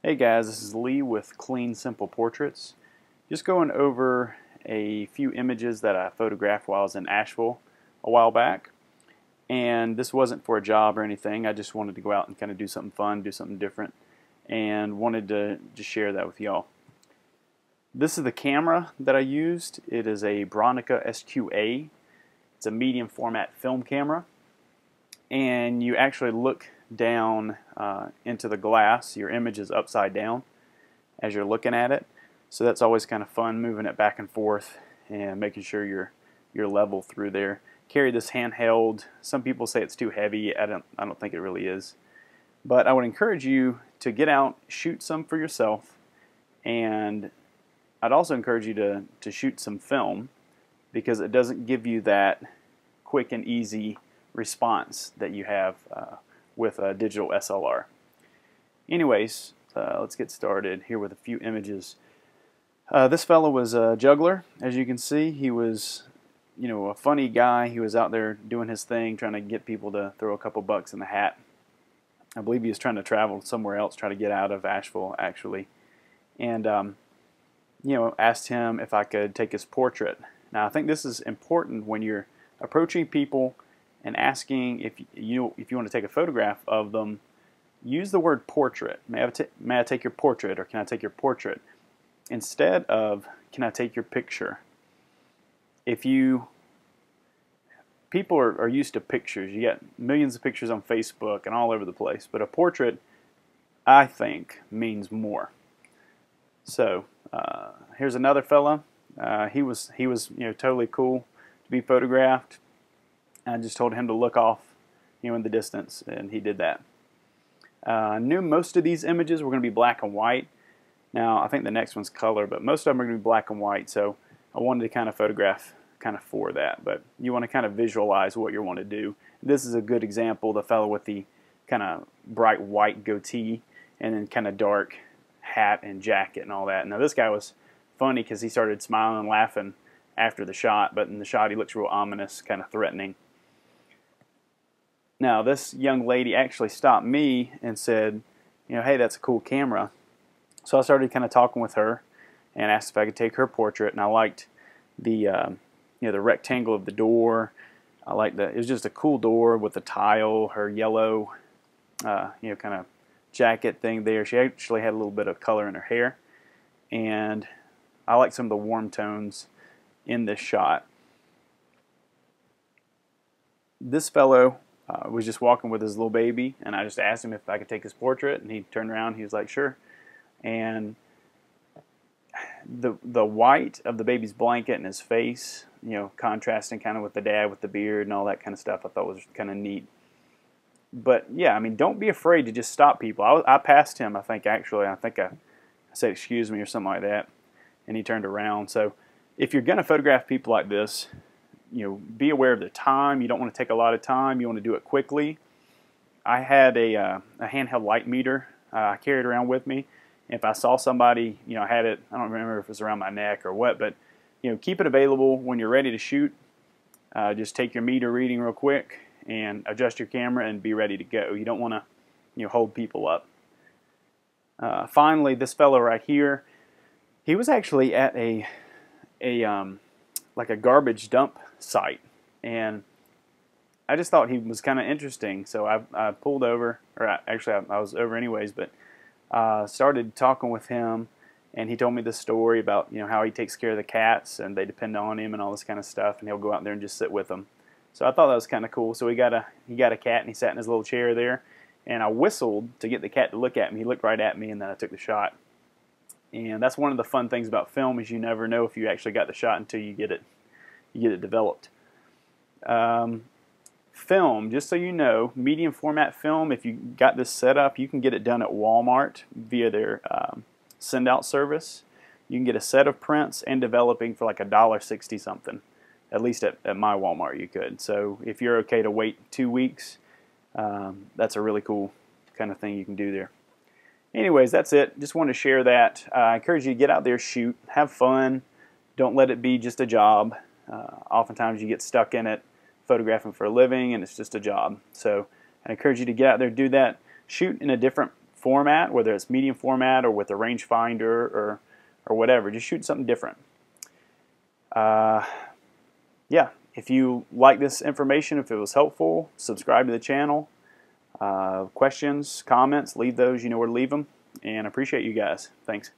Hey guys, this is Lee with Clean Simple Portraits. Just going over a few images that I photographed while I was in Asheville a while back. And this wasn't for a job or anything. I just wanted to go out and kind of do something fun, do something different, and wanted to just share that with y'all. This is the camera that I used. It is a Bronica SQ-A. It's a medium format film camera. And you actually look down into the glass. Your image is upside down as you're looking at it, so that's always kind of fun, moving it back and forth and making sure you're level through there. Carry this handheld. Some people say it's too heavy. I don't think it really is, but I would encourage you to get out, shoot some for yourself, and I'd also encourage you to shoot some film, because it doesn't give you that quick and easy response that you have with a digital SLR. Anyways, let's get started here with a few images. This fellow was a juggler. As you can see, he was, a funny guy. He was out there doing his thing, trying to get people to throw a couple bucks in the hat. I believe he was trying to travel somewhere else, try to get out of Asheville, actually. And, asked him if I could take his portrait. Now, I think this is important when you're approaching people and asking if you want to take a photograph of them. Use the word portrait. May I take your portrait, or can I take your portrait, instead of can I take your picture. People are used to pictures. You get millions of pictures on Facebook and all over the place, but a portrait, I think, means more. So here's another fella. He was totally cool to be photographed. I just told him to look off, in the distance, and he did that. I knew most of these images were going to be black and white. Now, I think the next one's color, but most of them are going to be black and white, so I wanted to kind of photograph for that. But you want to kind of visualize what you want to do. This is a good example, the fellow with the kind of bright white goatee and then kind of dark hat and jacket and all that. Now, this guy was funny because he started smiling and laughing after the shot, but in the shot he looks real ominous, kind of threatening. Now, this young lady actually stopped me and said, hey, that's a cool camera. So I started kind of talking with her and asked if I could take her portrait, and I liked the the rectangle of the door. I liked it was just a cool door with the tile, her yellow kind of jacket thing there. She actually had a little bit of color in her hair, and I like some of the warm tones in this shot. This fellow was just walking with his little baby, and I just asked him if I could take his portrait, and he turned around, he was like, sure. And the white of the baby's blanket and his face, contrasting kind of with the dad with the beard and all that kind of stuff, I thought was kind of neat. But yeah, don't be afraid to just stop people. I passed him, I think I said excuse me or something like that, and he turned around. So if you're going to photograph people like this, be aware of the time. You don't want to take a lot of time. You want to do it quickly. I had a handheld light meter I carried around with me. If I saw somebody, I had it, I don't remember if it was around my neck or what, but keep it available when you're ready to shoot. Just take your meter reading real quick and adjust your camera and be ready to go. You don't want to hold people up. Finally, this fellow right here, he was actually at like a garbage dump site, and I just thought he was kind of interesting, so I pulled over, or I was over anyways, but started talking with him, and he told me the story about how he takes care of the cats and they depend on him and all this kind of stuff, and he'll go out there and just sit with them. So I thought that was kind of cool. So he got a cat, and he sat in his little chair there, and I whistled to get the cat to look at me. He looked right at me, and then I took the shot. And that's one of the fun things about film, is you never know if you actually got the shot until you get it developed. Film, just so you know, medium format film, if you got this set up, you can get it done at Walmart via their send out service. You can get a set of prints and developing for like $1.60 something. At least at my Walmart you could. So if you're okay to wait 2 weeks, that's a really cool kind of thing you can do there. Anyways, that's it. Just wanted to share that. I encourage you to get out there, shoot, have fun. Don't let it be just a job. Oftentimes you get stuck in it, photographing for a living, and it's just a job. So I encourage you to get out there, do that, shoot in a different format, whether it's medium format or with a rangefinder or whatever. Just shoot something different. Yeah, if you like this information, if it was helpful, subscribe to the channel. Questions, comments, leave those. You know where to leave them. And I appreciate you guys. Thanks.